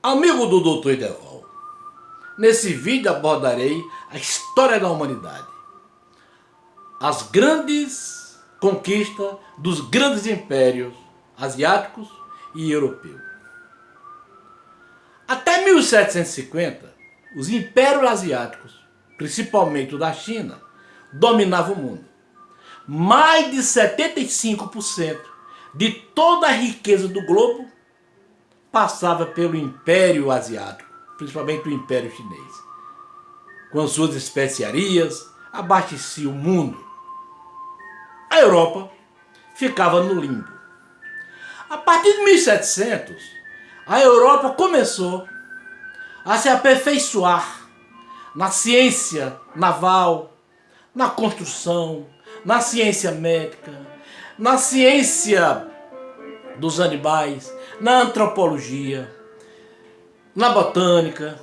Amigo do Dr. Edeval, nesse vídeo abordarei a história da humanidade, as grandes conquistas dos grandes impérios asiáticos e europeus. Até 1750, os impérios asiáticos, principalmente o da China, dominavam o mundo. Mais de 75% de toda a riqueza do globo passava pelo Império Asiático, principalmente o Império Chinês. Com suas especiarias, abastecia o mundo. A Europa ficava no limbo. A partir de 1700, a Europa começou a se aperfeiçoar na ciência naval, na construção, na ciência médica, na ciência dos animais, na antropologia, na botânica,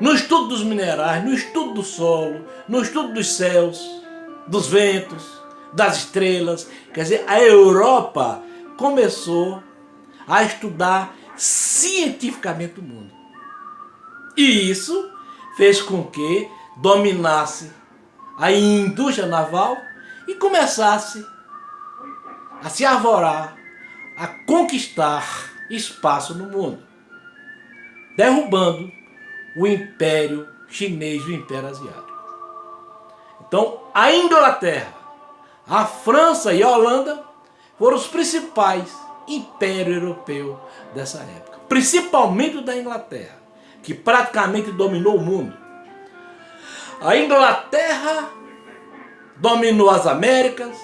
no estudo dos minerais, no estudo do solo, no estudo dos céus, dos ventos, das estrelas. Quer dizer, a Europa começou a estudar cientificamente o mundo. E isso fez com que dominasse a indústria naval e começasse a se arvorar, a conquistar espaço no mundo, derrubando o Império Chinês e o Império Asiático. Então, a Inglaterra, a França e a Holanda foram os principais impérios europeus dessa época, principalmente o da Inglaterra, que praticamente dominou o mundo. A Inglaterra dominou as Américas,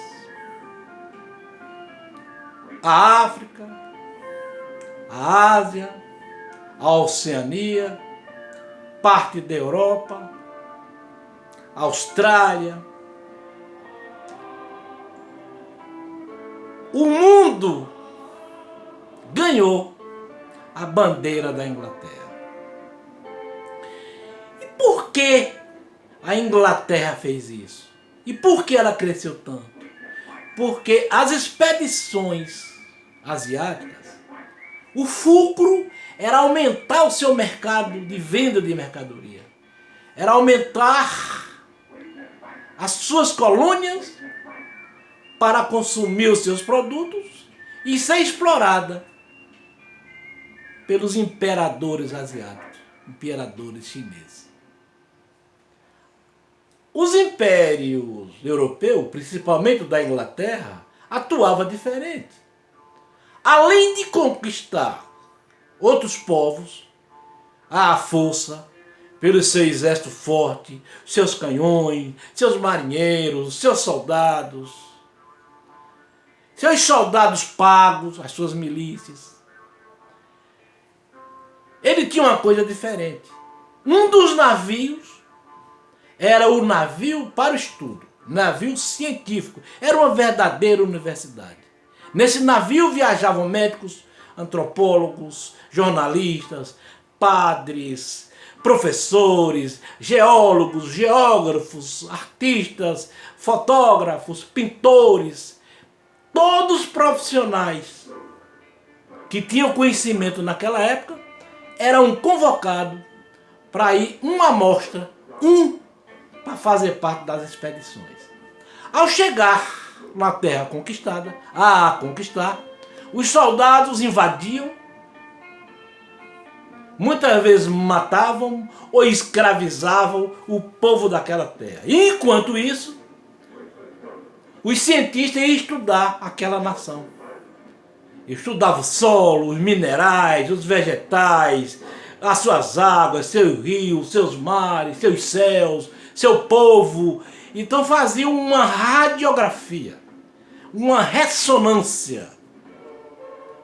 a África, a Ásia, a Oceania, parte da Europa, a Austrália. O mundo ganhou a bandeira da Inglaterra. E por que a Inglaterra fez isso? E por que ela cresceu tanto? Porque as expedições asiáticas, o fulcro era aumentar o seu mercado de venda de mercadoria. Era aumentar as suas colônias para consumir os seus produtos e ser explorada pelos imperadores asiáticos, imperadores chineses. Os impérios europeus, principalmente o da Inglaterra, atuavam diferente. Além de conquistar outros povos, à força, pelo seu exército forte, seus canhões, seus marinheiros, seus soldados pagos, as suas milícias. Ele tinha uma coisa diferente. Um dos navios era o navio para o estudo, navio científico. Era uma verdadeira universidade. Nesse navio viajavam médicos, antropólogos, jornalistas, padres, professores, geólogos, geógrafos, artistas, fotógrafos, pintores, todos profissionais que tinham conhecimento naquela época eram convocados para ir uma amostra, para fazer parte das expedições. Ao chegar na terra conquistada, a conquistar, os soldados invadiam, muitas vezes matavam ou escravizavam o povo daquela terra. E enquanto isso, os cientistas iam estudar aquela nação. Estudavam o solo, os minerais, os vegetais, as suas águas, seus rios, seus mares, seus céus, seu povo. Então faziam uma radiografia, uma ressonância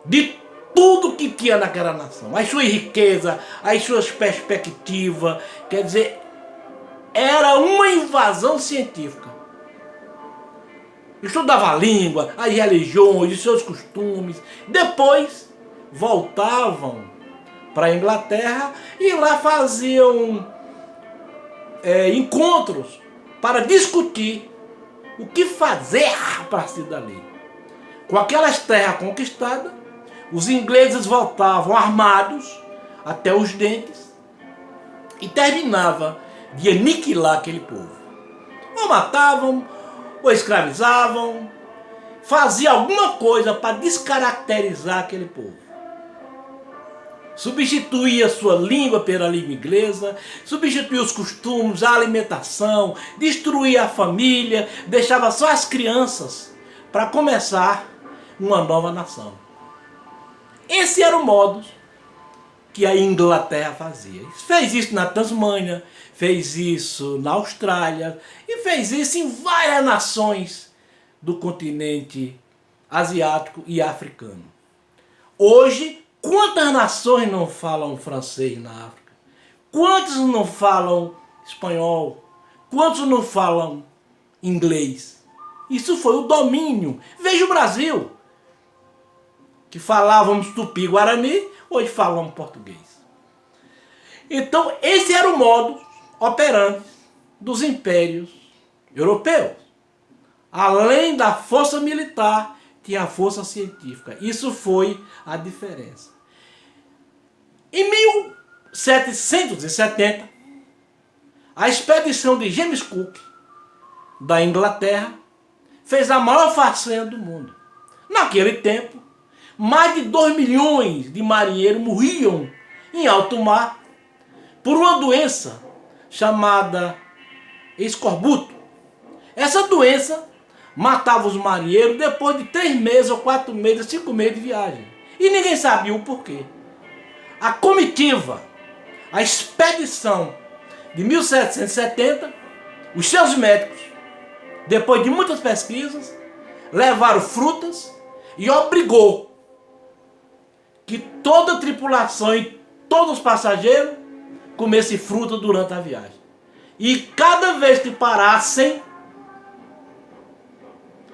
de tudo que tinha naquela nação, as suas riquezas, as suas perspectivas. Quer dizer, era uma invasão científica. Estudava a língua, as religiões, os seus costumes. Depois voltavam para a Inglaterra e lá faziam encontros para discutir o que fazer a partir dali. Com aquelas terras conquistadas, os ingleses voltavam armados, até os dentes e terminava de aniquilar aquele povo. Ou matavam, ou escravizavam, fazia alguma coisa para descaracterizar aquele povo. Substituía a sua língua pela língua inglesa, substituía os costumes, a alimentação, destruía a família, deixava só as crianças para começar uma nova nação. Esse era o modo que a Inglaterra fazia. Fez isso na Tasmânia, fez isso na Austrália e fez isso em várias nações do continente asiático e africano. Hoje, quantas nações não falam francês na África? Quantos não falam espanhol? Quantos não falam inglês? Isso foi o domínio. Veja o Brasil, que falávamos tupi-guarani, hoje falamos português. Então, esse era o modo operante dos impérios europeus. Além da força militar, tinha a força científica. Isso foi a diferença. Em 1770, a expedição de James Cook, da Inglaterra, fez a maior façanha do mundo. Naquele tempo, mais de 2 milhões de marinheiros morriam em alto mar por uma doença chamada escorbuto. Essa doença matava os marinheiros depois de 3 meses, ou 4 meses, 5 meses de viagem. E ninguém sabia o porquê. A comitiva, a expedição de 1770, os seus médicos, depois de muitas pesquisas, levaram frutas e obrigou que toda a tripulação e todos os passageiros comessem fruta durante a viagem. E cada vez que parassem,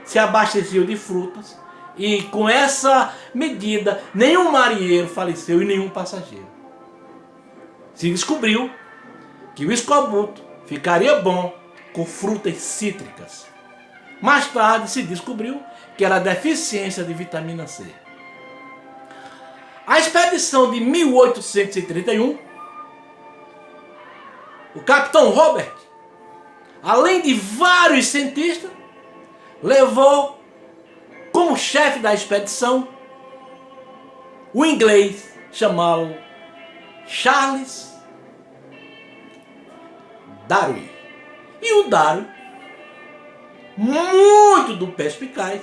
se abasteciam de frutas. E com essa medida, nenhum marinheiro faleceu e nenhum passageiro. Se descobriu que o escorbuto ficaria bom com frutas cítricas. Mais tarde se descobriu que era deficiência de vitamina C. A expedição de 1831, o capitão Robert, além de vários cientistas, levou como chefe da expedição o inglês chamado Charles Darwin. E o Darwin, muito do perspicaz,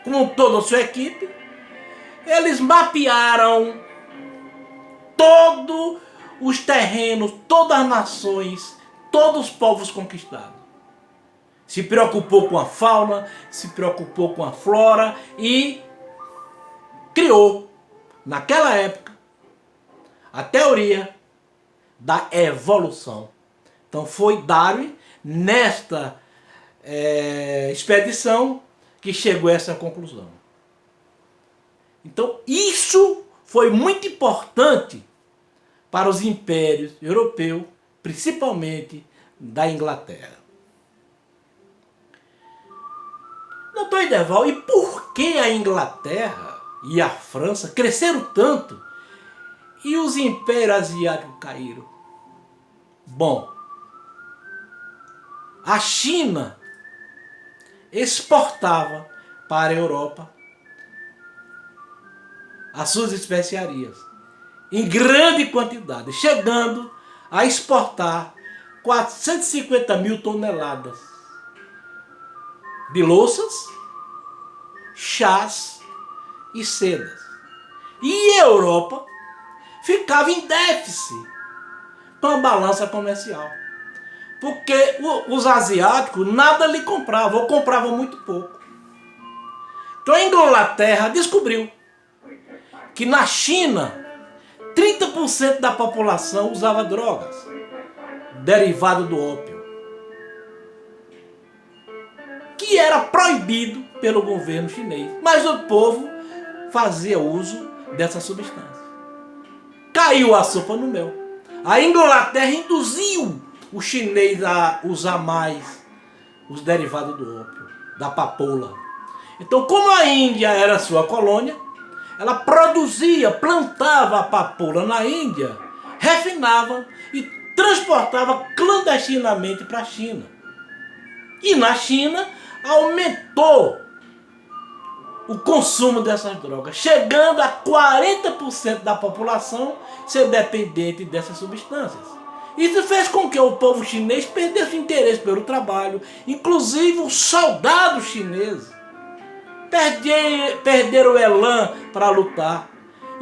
com toda a sua equipe, eles mapearam todos os terrenos, todas as nações, todos os povos conquistados. Se preocupou com a fauna, se preocupou com a flora e criou, naquela época, a teoria da evolução. Então foi Darwin, nesta expedição, que chegou a essa conclusão. Então isso foi muito importante para os impérios europeus, principalmente da Inglaterra. Doutor Ideval, e por que a Inglaterra e a França cresceram tanto e os impérios asiáticos caíram? Bom, a China exportava para a Europa as suas especiarias em grande quantidade, chegando a exportar 450 mil toneladas de louças, chás e sedas. E a Europa ficava em déficit com a balança comercial, porque os asiáticos nada lhe compravam, ou compravam muito pouco. Então a Inglaterra descobriu que na China 30% da população usava drogas derivado do ópio, que era proibido pelo governo chinês, mas o povo fazia uso dessa substância. Caiu a sopa no mel. A Inglaterra induziu o chinês a usar mais os derivados do ópio, da papoula. Então, como a Índia era sua colônia, ela produzia, plantava a papoula na Índia, refinava e transportava clandestinamente para a China. E na China aumentou o consumo dessas drogas, chegando a 40% da população ser dependente dessas substâncias. Isso fez com que o povo chinês perdesse o interesse pelo trabalho, inclusive os soldados chineses perderam o elan para lutar.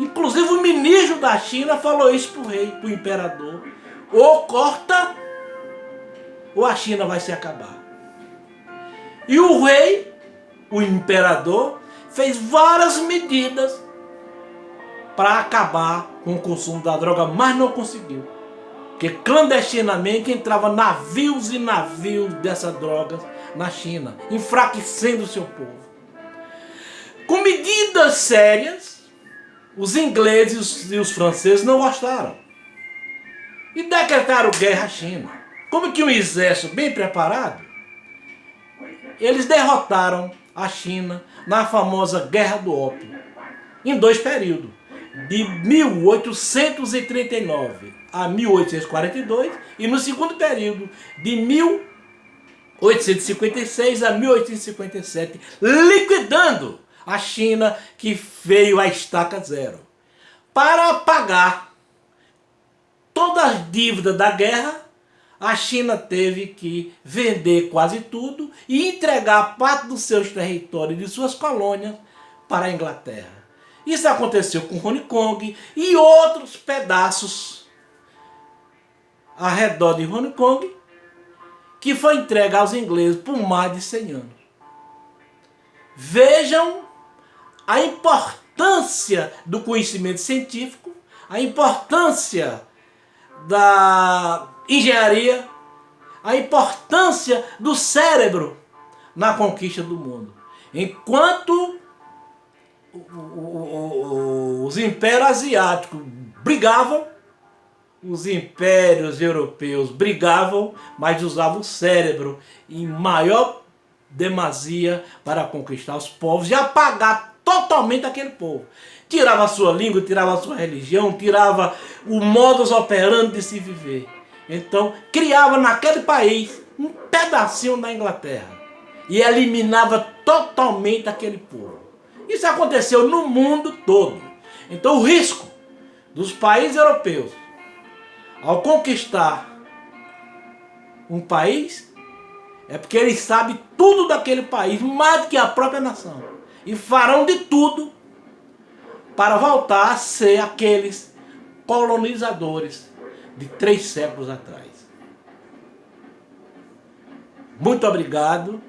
Inclusive o ministro da China falou isso para o rei, para o imperador: ou corta, ou a China vai se acabar. E o rei, o imperador, fez várias medidas para acabar com o consumo da droga, mas não conseguiu. Porque clandestinamente entrava navios e navios dessas drogas na China, enfraquecendo o seu povo. Com medidas sérias, os ingleses e os franceses não gostaram e decretaram guerra à China. Como que um exército bem preparado, eles derrotaram a China na famosa Guerra do Ópio, em 2 períodos, de 1839 a 1842, e no segundo período, de 1856 a 1857, liquidando a China, que veio à estaca zero. Para pagar todas as dívidas da guerra, a China teve que vender quase tudo e entregar parte dos seus territórios e de suas colônias para a Inglaterra. Isso aconteceu com Hong Kong e outros pedaços ao redor de Hong Kong, que foi entregue aos ingleses por mais de 100 anos. Vejam a importância do conhecimento científico, a importância da engenharia, a importância do cérebro na conquista do mundo. Enquanto os impérios asiáticos brigavam, os impérios europeus brigavam, mas usavam o cérebro em maior demasia para conquistar os povos e apagar totalmente aquele povo. Tirava a sua língua, tirava a sua religião, tirava o modus operandi de se viver. Então, criava naquele país um pedacinho da Inglaterra e eliminava totalmente aquele povo. Isso aconteceu no mundo todo. Então, o risco dos países europeus ao conquistar um país é porque eles sabem tudo daquele país, mais do que a própria nação, e farão de tudo para voltar a ser aqueles colonizadores de 3 séculos atrás. Muito obrigado.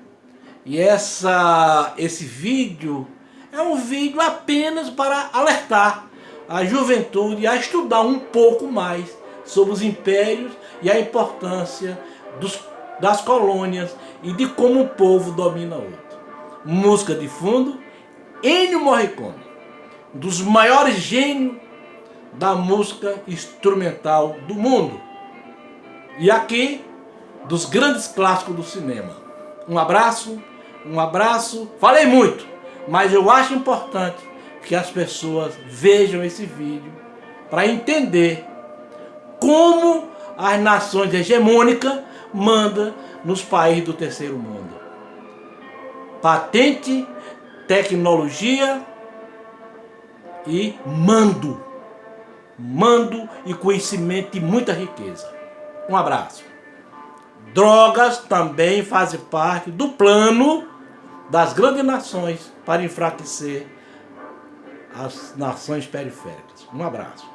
E esse vídeo é um vídeo apenas para alertar a juventude a estudar um pouco mais sobre os impérios e a importância das colônias e de como um povo domina outro. Música de fundo, Ennio Morricone, um dos maiores gênios da música instrumental do mundo. E aqui, dos grandes clássicos do cinema. Um abraço. Falei muito, mas eu acho importante que as pessoas vejam esse vídeo para entender como as nações hegemônicas mandam nos países do terceiro mundo. Patente, tecnologia e mando e conhecimento e muita riqueza. Um abraço. Drogas também fazem parte do plano das grandes nações para enfraquecer as nações periféricas. Um abraço.